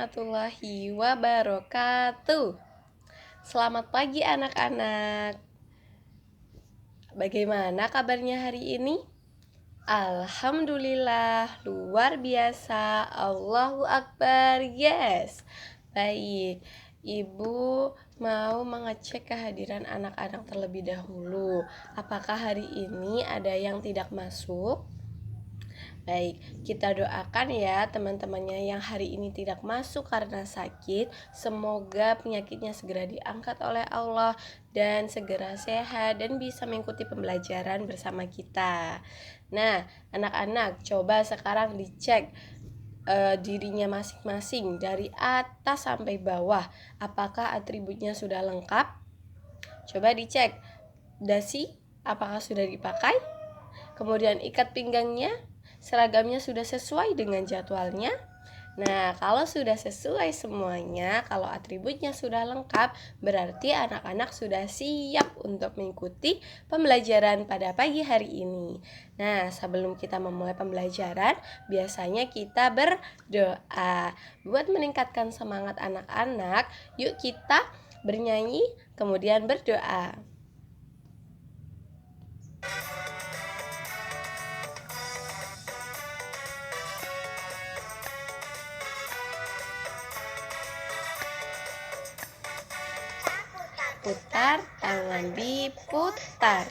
warahmatullahi wabarakatuh. Selamat pagi anak-anak. Bagaimana kabarnya hari ini? Alhamdulillah, luar biasa. Allahu Akbar. Yes. Baik, Ibu mau mengecek kehadiran anak-anak terlebih dahulu. Apakah hari ini ada yang tidak masuk? Baik, kita doakan ya teman-temannya yang hari ini tidak masuk karena sakit. Semoga penyakitnya segera diangkat oleh Allah dan segera sehat dan bisa mengikuti pembelajaran bersama kita. Nah, anak-anak coba sekarang dicek dirinya masing-masing dari atas sampai bawah. Apakah atributnya sudah lengkap? Coba dicek. Dasi, apakah sudah dipakai? Kemudian ikat pinggangnya, seragamnya sudah sesuai dengan jadwalnya. Nah, kalau sudah sesuai semuanya, kalau atributnya sudah lengkap, berarti anak-anak sudah siap untuk mengikuti pembelajaran pada pagi hari ini. Nah, sebelum kita memulai pembelajaran, biasanya kita berdoa. Buat meningkatkan semangat anak-anak, yuk kita bernyanyi, kemudian berdoa. Putar, tangan diputar.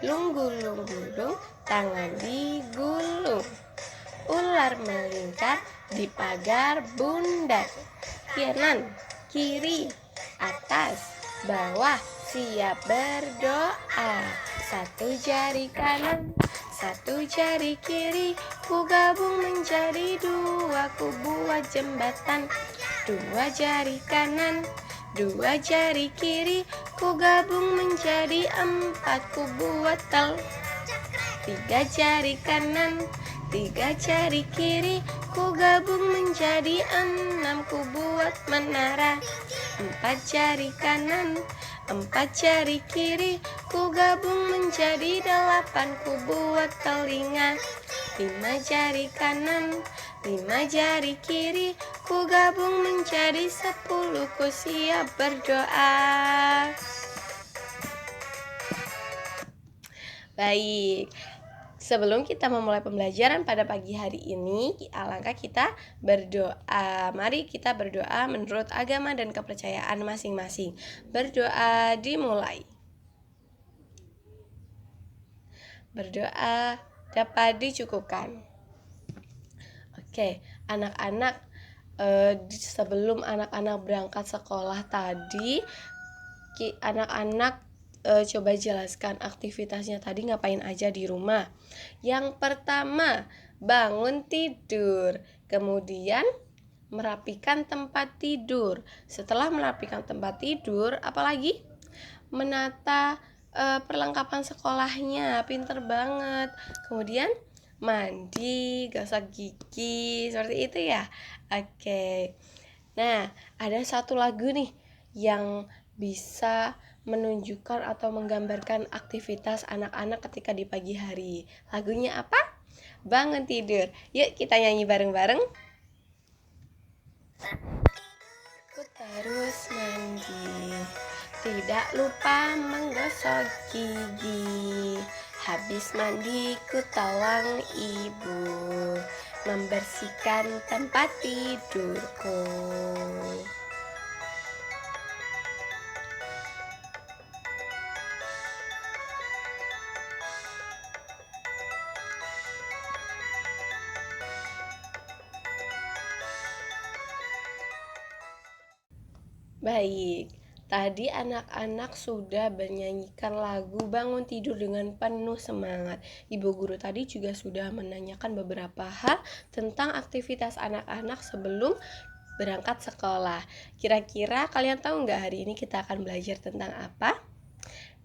Lung-gulung-gulung, tangan digulung. Ular melingkar di pagar bundar. Kanan, kiri, atas, bawah, siap berdoa. Satu jari kanan, satu jari kiri, ku gabung menjadi dua, ku buat jembatan. Dua jari kanan, dua jari kiri, ku gabung menjadi empat, ku buat tel. Tiga jari kanan, tiga jari kiri, ku gabung menjadi enam, ku buat menara. Empat jari kanan, empat jari kiri, ku gabung menjadi delapan, ku buat telinga. Lima jari kanan, lima jari kiri, ku gabung menjadi 10, ku siap berdoa. Baik, sebelum kita memulai pembelajaran pada pagi hari ini, alangkah kita berdoa. Mari kita berdoa menurut agama dan kepercayaan masing-masing. Berdoa dimulai. Berdoa dapat dicukupkan. Oke, anak-anak, sebelum anak-anak berangkat sekolah tadi, anak-anak coba jelaskan aktivitasnya tadi ngapain aja di rumah. Yang pertama, bangun tidur, kemudian merapikan tempat tidur. Setelah merapikan tempat tidur, apalagi menata perlengkapan sekolahnya, pinter banget. Kemudian mandi, gosok gigi, seperti itu ya. Oke. Nah, ada satu lagu nih yang bisa menunjukkan atau menggambarkan aktivitas anak-anak ketika di pagi hari. Lagunya apa? Bangun tidur. Yuk kita nyanyi bareng-bareng. Ku terus mandi, tidak lupa menggosok gigi. Habis mandi ku tolong ibu membersihkan tempat tidurku. Baik, tadi anak-anak sudah bernyanyikan lagu bangun tidur dengan penuh semangat. Ibu guru tadi juga sudah menanyakan beberapa hal tentang aktivitas anak-anak sebelum berangkat sekolah. Kira-kira kalian tahu nggak hari ini kita akan belajar tentang apa?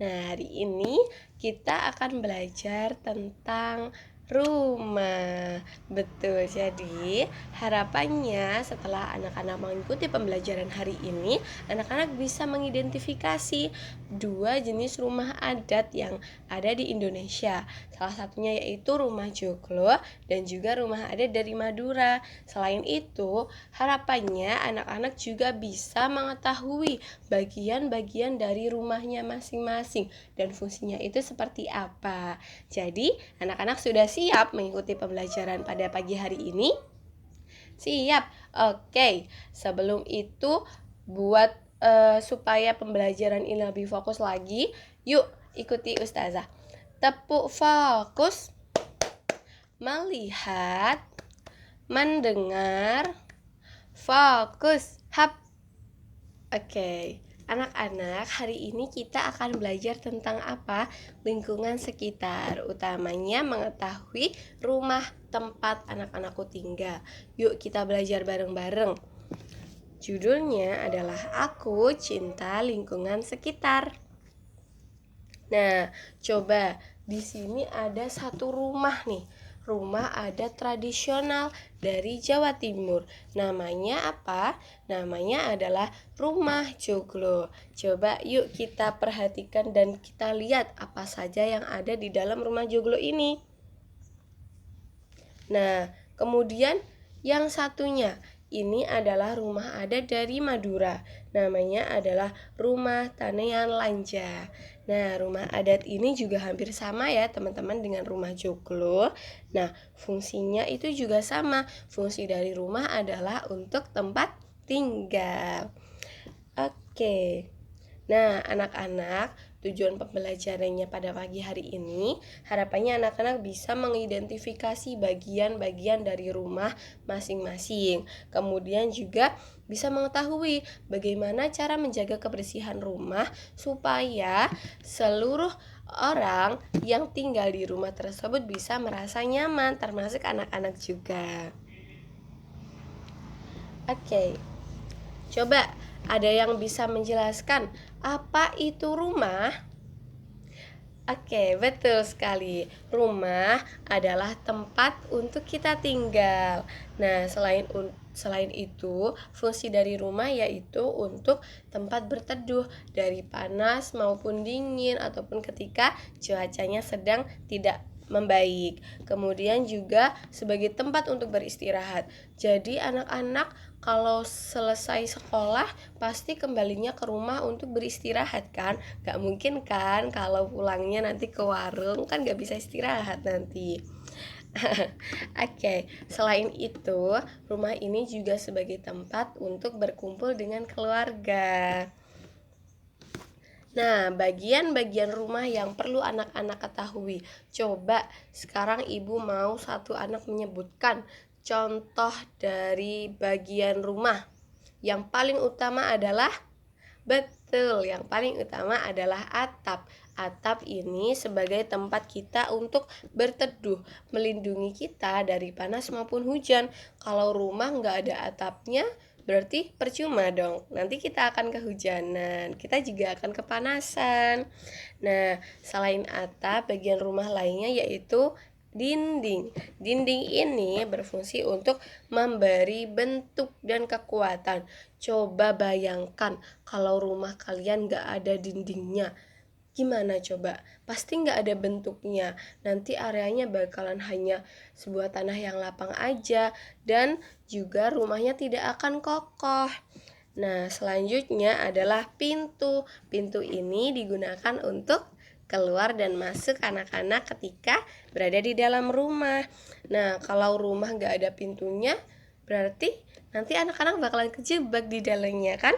Nah, hari ini kita akan belajar tentang rumah. Betul. Jadi, harapannya setelah anak-anak mengikuti pembelajaran hari ini, anak-anak bisa mengidentifikasi dua jenis rumah adat yang ada di Indonesia. Salah satunya yaitu rumah joglo dan juga rumah adat dari Madura. Selain itu, harapannya anak-anak juga bisa mengetahui bagian-bagian dari rumahnya masing-masing dan fungsinya itu seperti apa. Jadi, anak-anak sudah siap mengikuti pembelajaran pada pagi hari ini? Siap. Oke. Sebelum itu, buat supaya pembelajaran ini lebih fokus lagi, yuk ikuti Ustazah. Tepuk fokus, melihat, mendengar, fokus, hap. Oke. Anak-anak, hari ini kita akan belajar tentang apa? Lingkungan sekitar, utamanya mengetahui rumah tempat anak-anakku tinggal. Yuk kita belajar bareng-bareng. Judulnya adalah Aku Cinta Lingkungan Sekitar. Nah, coba di sini ada satu rumah nih. Rumah adat tradisional dari Jawa Timur. Namanya apa? Namanya adalah rumah joglo. Coba yuk kita perhatikan dan kita lihat apa saja yang ada di dalam rumah joglo ini. Nah, kemudian yang satunya, ini adalah rumah adat dari Madura. Namanya adalah Rumah Tanean Lanja. Nah, rumah adat ini juga hampir sama ya teman-teman dengan rumah joglo. Nah, fungsinya itu juga sama. Fungsi dari rumah adalah untuk tempat tinggal. Oke. Nah, anak-anak, tujuan pembelajarannya pada pagi hari ini, harapannya anak-anak bisa mengidentifikasi bagian-bagian dari rumah masing-masing. Kemudian juga bisa mengetahui bagaimana cara menjaga kebersihan rumah supaya seluruh orang yang tinggal di rumah tersebut bisa merasa nyaman, termasuk anak-anak juga. Oke. Coba ada yang bisa menjelaskan apa itu rumah? Oke, betul sekali. Rumah adalah tempat untuk kita tinggal. Nah, selain itu, fungsi dari rumah yaitu untuk tempat berteduh dari panas maupun dingin ataupun ketika cuacanya sedang tidak membaik. Kemudian juga sebagai tempat untuk beristirahat. Jadi anak-anak kalau selesai sekolah pasti kembalinya ke rumah untuk beristirahat kan? Gak mungkin kan kalau pulangnya nanti ke warung, kan gak bisa istirahat nanti. Oke, selain itu, rumah ini juga sebagai tempat untuk berkumpul dengan keluarga. Nah, bagian-bagian rumah yang perlu anak-anak ketahui. Coba sekarang ibu mau satu anak menyebutkan contoh dari bagian rumah. Yang paling utama adalah, betul, yang paling utama adalah atap. Atap ini sebagai tempat kita untuk berteduh, melindungi kita dari panas maupun hujan. Kalau rumah nggak ada atapnya, berarti percuma dong. Nanti kita akan kehujanan, kita juga akan kepanasan. Nah, selain atap, bagian rumah lainnya yaitu dinding. Dinding ini berfungsi untuk memberi bentuk dan kekuatan. Coba bayangkan kalau rumah kalian gak ada dindingnya. Gimana coba? Pasti nggak ada bentuknya. Nanti areanya bakalan hanya sebuah tanah yang lapang aja, dan juga rumahnya tidak akan kokoh. Nah, selanjutnya adalah pintu. Pintu ini digunakan untuk keluar dan masuk anak-anak ketika berada di dalam rumah. Nah, kalau rumah nggak ada pintunya, berarti nanti anak-anak bakalan kejebak di dalamnya kan?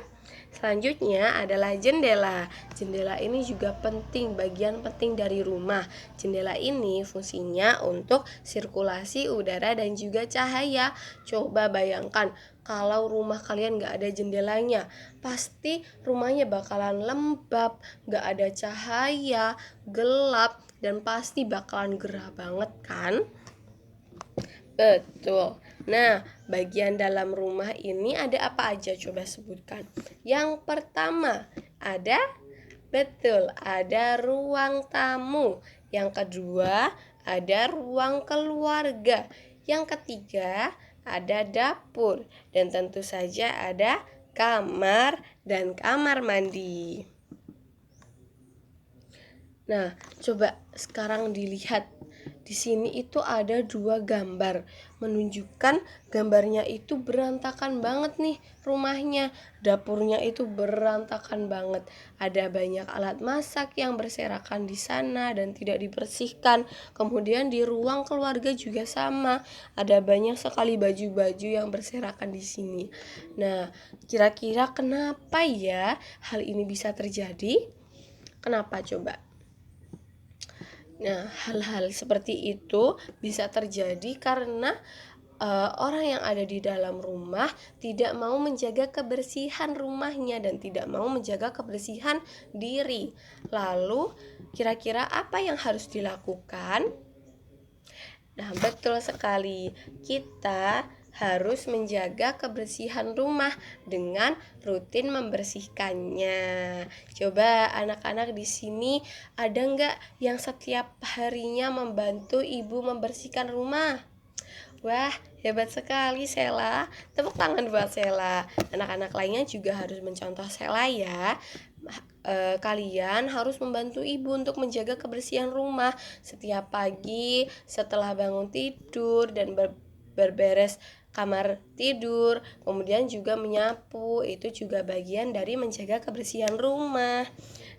Selanjutnya adalah jendela. Jendela ini juga penting, bagian penting dari rumah. Jendela ini fungsinya untuk sirkulasi udara dan juga cahaya. Coba bayangkan kalau rumah kalian gak ada jendelanya, pasti rumahnya bakalan lembab, gak ada cahaya, gelap, dan pasti bakalan gerah banget kan? Betul. Nah, bagian dalam rumah ini ada apa aja? Coba sebutkan. Yang pertama, ada, betul, ada ruang tamu. Yang kedua, ada ruang keluarga. Yang ketiga, ada dapur. Dan tentu saja ada kamar dan kamar mandi. Nah, coba sekarang dilihat. Di sini itu ada 2 gambar, menunjukkan gambarnya itu berantakan banget nih rumahnya. Dapurnya itu berantakan banget. Ada banyak alat masak yang berserakan di sana dan tidak dibersihkan. Kemudian di ruang keluarga juga sama. Ada banyak sekali baju-baju yang berserakan di sini. Nah, kira-kira kenapa ya hal ini bisa terjadi? Kenapa coba? Nah, hal-hal seperti itu bisa terjadi karena orang yang ada di dalam rumah tidak mau menjaga kebersihan rumahnya dan tidak mau menjaga kebersihan diri. Lalu, kira-kira apa yang harus dilakukan? Nah, betul sekali. Kita harus menjaga kebersihan rumah dengan rutin membersihkannya. Coba anak-anak di sini ada nggak yang setiap harinya membantu ibu membersihkan rumah? Wah, hebat sekali Sela. Tepuk tangan buat Sela. Anak-anak lainnya juga harus mencontoh Sela ya. Kalian harus membantu ibu untuk menjaga kebersihan rumah setiap pagi setelah bangun tidur dan berberes kamar tidur, kemudian juga menyapu, itu juga bagian dari menjaga kebersihan rumah.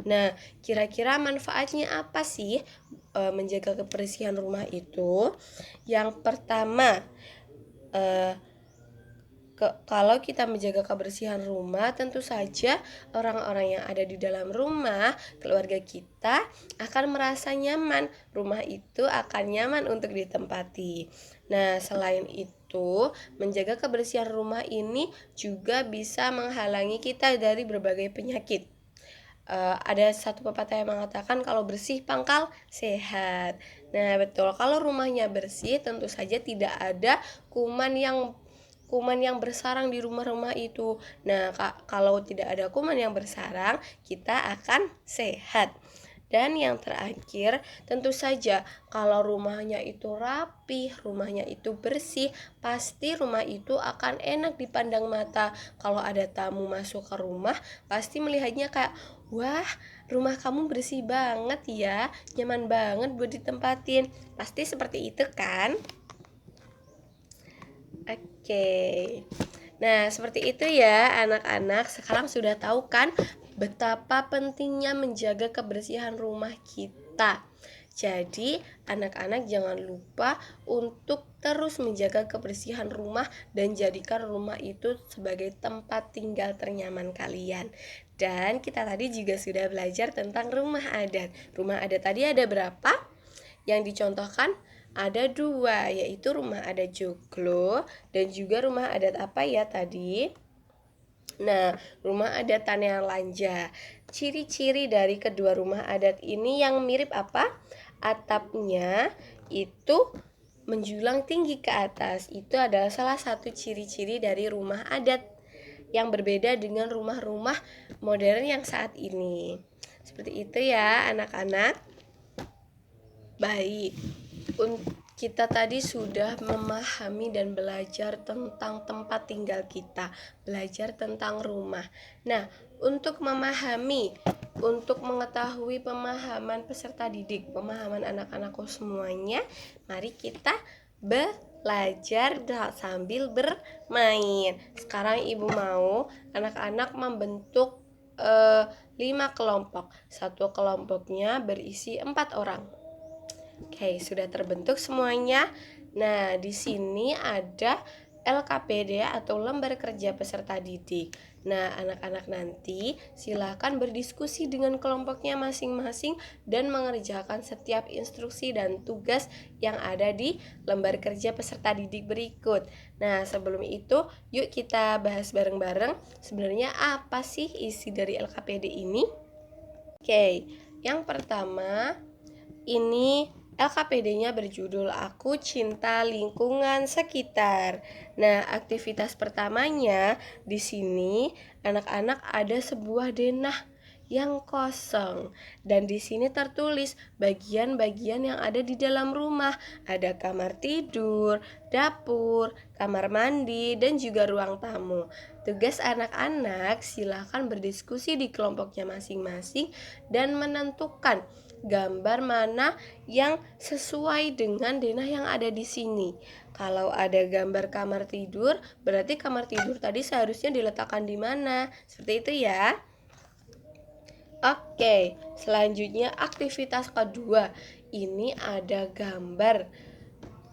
Nah, kira-kira manfaatnya apa sih menjaga kebersihan rumah itu? Yang pertama, kalau kita menjaga kebersihan rumah, tentu saja orang-orang yang ada di dalam rumah, keluarga kita akan merasa nyaman. Rumah itu akan nyaman untuk ditempati. Nah, selain itu, menjaga kebersihan rumah ini juga bisa menghalangi kita dari berbagai penyakit. Ada satu pepatah yang mengatakan kalau bersih pangkal sehat. Nah, betul. Kalau rumahnya bersih, tentu saja tidak ada kuman yang bersarang di rumah-rumah itu. Nah, kalau tidak ada kuman yang bersarang, kita akan sehat. Dan yang terakhir, tentu saja kalau rumahnya itu rapi, rumahnya itu bersih, pasti rumah itu akan enak dipandang mata. Kalau ada tamu masuk ke rumah, pasti melihatnya kayak, wah, rumah kamu bersih banget ya, nyaman banget buat ditempatin. Pasti seperti itu kan? Oke. Nah, seperti itu ya anak-anak. Sekarang sudah tahu kan betapa pentingnya menjaga kebersihan rumah kita. Jadi, anak-anak jangan lupa untuk terus menjaga kebersihan rumah dan jadikan rumah itu sebagai tempat tinggal ternyaman kalian. Dan kita tadi juga sudah belajar tentang rumah adat. Rumah adat tadi ada berapa? Yang dicontohkan ada 2, yaitu rumah adat Joglo dan juga rumah adat apa ya tadi? Nah, rumah adat Tanean Lanja. Ciri-ciri dari kedua rumah adat ini yang mirip apa? Atapnya itu menjulang tinggi ke atas. Itu adalah salah satu ciri-ciri dari rumah adat yang berbeda dengan rumah-rumah modern yang saat ini. Seperti itu ya anak-anak. Baik, kita tadi sudah memahami dan belajar tentang tempat tinggal kita, belajar tentang rumah. Nah, untuk mengetahui pemahaman peserta didik, pemahaman anak-anakku semuanya, mari kita belajar sambil bermain. Sekarang ibu mau anak-anak membentuk 5 kelompok. Satu kelompoknya berisi 4 orang. Oke, sudah terbentuk semuanya. Nah, di sini ada LKPD atau lembar kerja peserta didik. Nah, anak-anak nanti silakan berdiskusi dengan kelompoknya masing-masing dan mengerjakan setiap instruksi dan tugas yang ada di lembar kerja peserta didik berikut. Nah, sebelum itu, yuk kita bahas bareng-bareng sebenarnya apa sih isi dari LKPD ini? Oke, yang pertama ini LKPD-nya berjudul Aku Cinta Lingkungan Sekitar. Nah, aktivitas pertamanya di sini anak-anak ada sebuah denah yang kosong. Dan di sini tertulis bagian-bagian yang ada di dalam rumah. Ada kamar tidur, dapur, kamar mandi, dan juga ruang tamu. Tugas anak-anak silakan berdiskusi di kelompoknya masing-masing dan menentukan gambar mana yang sesuai dengan denah yang ada di sini. Kalau ada gambar kamar tidur, berarti kamar tidur tadi seharusnya diletakkan di mana? Seperti itu ya. Oke, selanjutnya aktivitas kedua. Ini ada gambar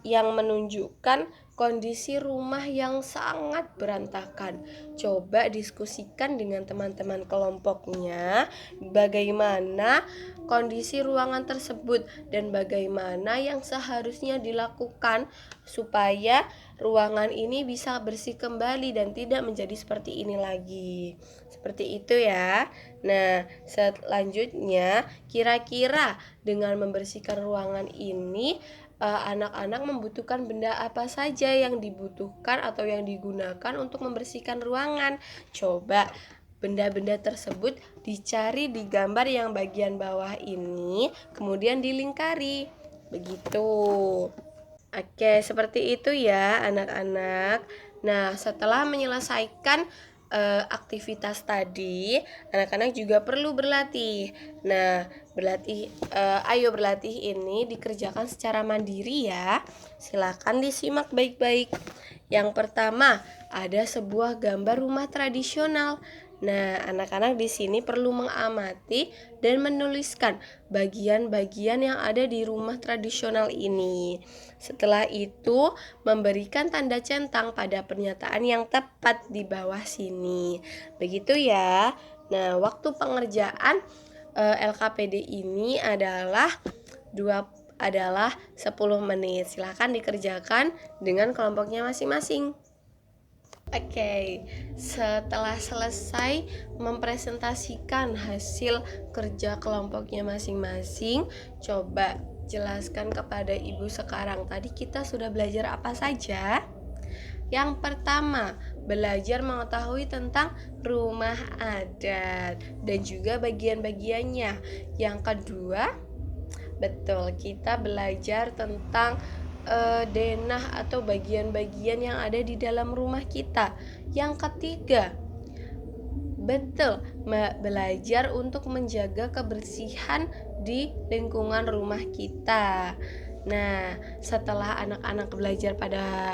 yang menunjukkan kondisi rumah yang sangat berantakan. Coba diskusikan dengan teman-teman kelompoknya bagaimana kondisi ruangan tersebut dan bagaimana yang seharusnya dilakukan supaya ruangan ini bisa bersih kembali dan tidak menjadi seperti ini lagi. Seperti itu ya. Nah, selanjutnya kira-kira dengan membersihkan ruangan ini anak-anak membutuhkan benda apa saja yang dibutuhkan atau yang digunakan untuk membersihkan ruangan. Coba benda-benda tersebut dicari di gambar yang bagian bawah ini, kemudian dilingkari. Begitu. Oke, seperti itu ya anak-anak. Nah, setelah menyelesaikan aktivitas tadi, anak-anak juga perlu berlatih. Nah, ayo berlatih ini dikerjakan secara mandiri ya. Silakan disimak baik-baik. Yang pertama, ada sebuah gambar rumah tradisional. Nah, anak-anak di sini perlu mengamati dan menuliskan bagian-bagian yang ada di rumah tradisional ini. Setelah itu, memberikan tanda centang pada pernyataan yang tepat di bawah sini. Begitu ya. Nah, waktu pengerjaan LKPD ini adalah 10 menit. Silahkan dikerjakan dengan kelompoknya masing-masing. Oke, setelah selesai mempresentasikan hasil kerja kelompoknya masing-masing, coba jelaskan kepada ibu sekarang. Tadi kita sudah belajar apa saja? Yang pertama, belajar mengetahui tentang rumah adat dan juga bagian-bagiannya. Yang kedua, betul, kita belajar tentang denah atau bagian-bagian yang ada di dalam rumah kita. Yang ketiga, betul, belajar untuk menjaga kebersihan di lingkungan rumah kita. Nah, setelah anak-anak belajar pada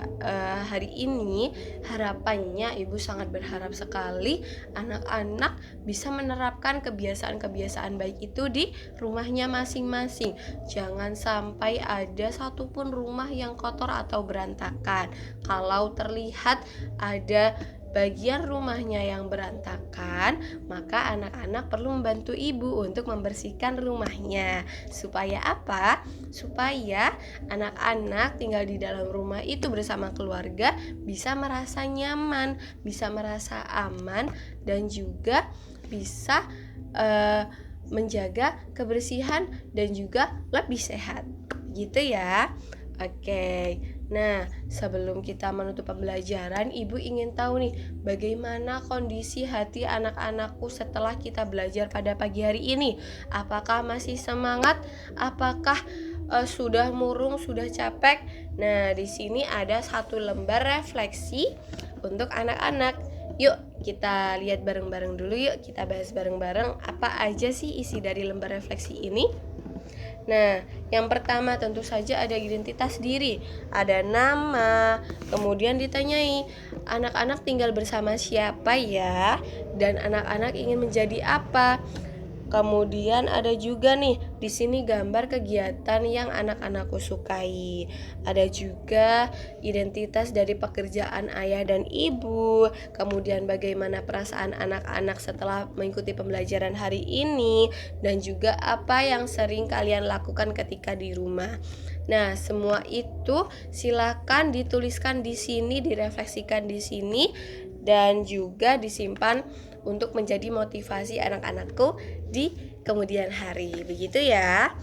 hari ini, harapannya ibu sangat berharap sekali anak-anak bisa menerapkan kebiasaan-kebiasaan baik itu di rumahnya masing-masing. Jangan sampai ada satupun rumah yang kotor atau berantakan. Kalau terlihat ada bagian rumahnya yang berantakan, maka anak-anak perlu membantu ibu untuk membersihkan rumahnya. Supaya apa? Supaya anak-anak tinggal di dalam rumah itu bersama keluarga bisa merasa nyaman, bisa merasa aman, dan juga bisa menjaga kebersihan dan juga lebih sehat. Gitu ya. Oke. Nah, sebelum kita menutup pembelajaran, ibu ingin tahu nih, bagaimana kondisi hati anak-anakku setelah kita belajar pada pagi hari ini? Apakah masih semangat? Apakah sudah murung, sudah capek? Nah, di sini ada satu lembar refleksi untuk anak-anak. Yuk, kita lihat bareng-bareng dulu yuk, kita bahas bareng-bareng apa aja sih isi dari lembar refleksi ini. Nah, yang pertama tentu saja ada identitas diri, ada nama, kemudian ditanyai, anak-anak tinggal bersama siapa ya, dan anak-anak ingin menjadi apa. Kemudian ada juga nih di sini gambar kegiatan yang anak-anakku sukai. Ada juga identitas dari pekerjaan ayah dan ibu. Kemudian bagaimana perasaan anak-anak setelah mengikuti pembelajaran hari ini, dan juga apa yang sering kalian lakukan ketika di rumah. Nah, semua itu silakan dituliskan di sini, direfleksikan di sini, dan juga disimpan untuk menjadi motivasi anak-anakku di kemudian hari. Begitu ya.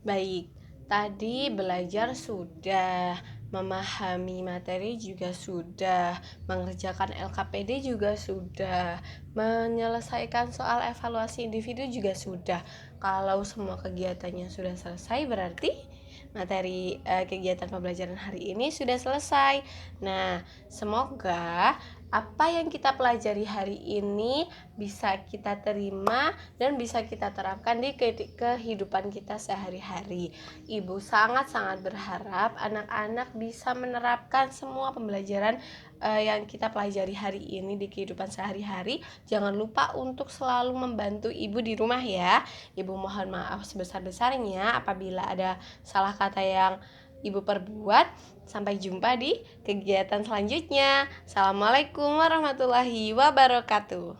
Baik, tadi belajar sudah. memahami materi juga sudah, mengerjakan LKPD juga sudah, menyelesaikan soal evaluasi individu juga sudah. Kalau semua kegiatannya sudah selesai, berarti materi kegiatan pembelajaran hari ini sudah selesai. Nah, semoga apa yang kita pelajari hari ini bisa kita terima dan bisa kita terapkan di kehidupan kita sehari-hari. Ibu sangat-sangat berharap anak-anak bisa menerapkan semua pembelajaran yang kita pelajari hari ini di kehidupan sehari-hari. Jangan lupa untuk selalu membantu ibu di rumah ya. Ibu mohon maaf sebesar-besarnya apabila ada salah kata yang ibu perbuat. Sampai jumpa di kegiatan selanjutnya. Assalamualaikum warahmatullahi wabarakatuh.